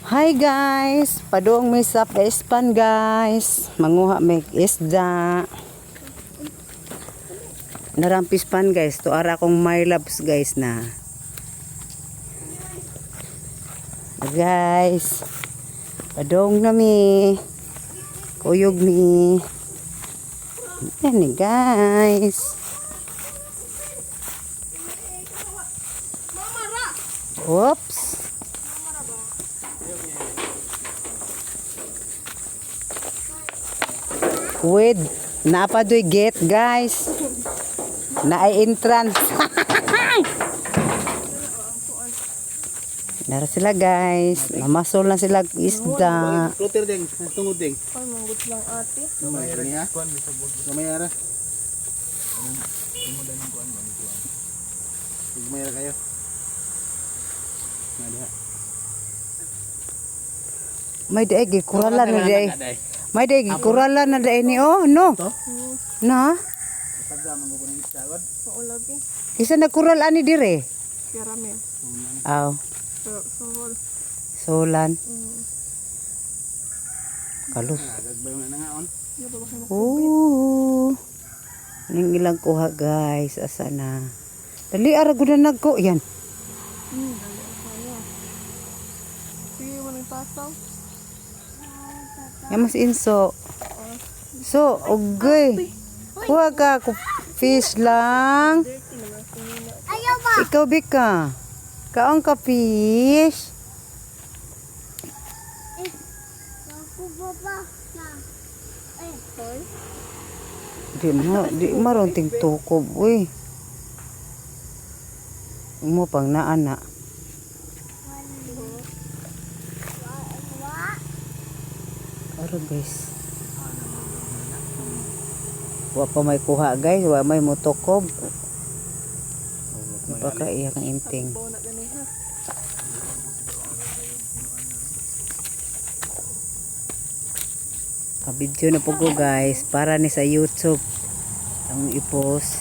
Hi guys, padung mi sa Espan guys. Manguha may isda. Narampis pan guys, to ara kong my loves guys na. Guys, padung na mi. Kuyog mi. Yan ni guys. Oops. Wait, napadoy gate guys. Naay entrance. Nara sila guys. Mamasol na sila isda. Floater ding, tungod ding. Ay, manggut lang ate. Gamay ra niya. Gamay ra. Gamay ra kayo. May daig kuralan na daig. May daig kuralan na daig ni oh no. Na? Taga mangukunin sa agad. Maulagi. Isa na kural ani dire. Caramel. Aw, Sohol. solan. Kalus. Gagbay mo na nga on. Ning ilang kuha guys, asa na. Dali ara gud na nagko yan. Dali ako. Sige, walang pasaw. Yan mas inso. So, okay. Kuha ka ko fish lang. Ayaw ba? Ikaw bika. Kaong ka fish. Ako baba na. Hoy. Di maronting tukob uy. Mo pang naana. Aro guys. Wa pa may kuha guys, wa may motokob. Napakaiyang inting. Bawa na gani ha. Video na po ko guys para ni sa YouTube ang i-post.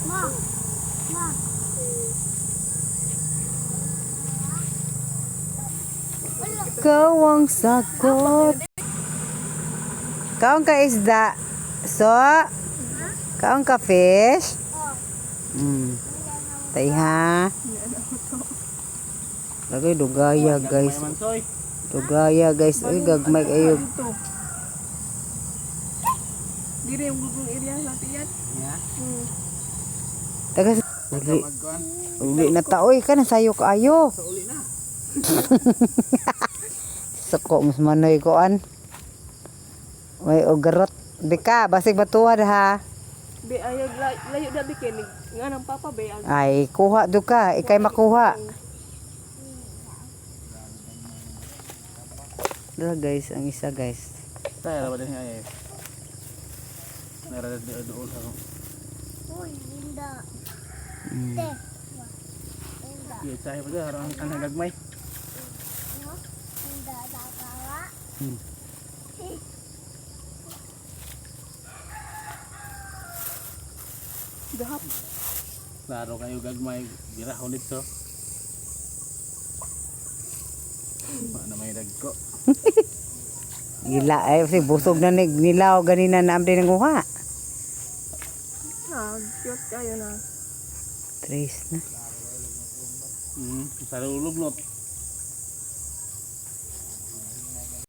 Ma. Ma. Kawang sagot. Kaong ka isda. So, kaong ka fish. Tay ha. Lagay dugaya guys. Mansoy. Dugaya guys. Ay gagmay kayo. Dire yung gugong area natin yan. Ya. Taga uli. Magkuan. Uli na taoy ka na sayo kaayo. Sa uli na. Sako mas manoy koan. May ugarot. Bika, basig batuwa ha. Be ayag layo da bikin nga nang papa be ag. Ay, kuha do ka. Ikay makuha. Dala guys, ang isa guys. Tayo ra ba din ay. Nara di doon sa. Uy, linda. Mm. Iya tayo ba dar ang gagmay. Linda dakawa. Dahap. Klaro kayo gagmay birahon dito. Mana may dagko. Gila ay si busog na nilaw ganina na amde nang uha. Cute kayo na. Trace na. Sa lulugnot.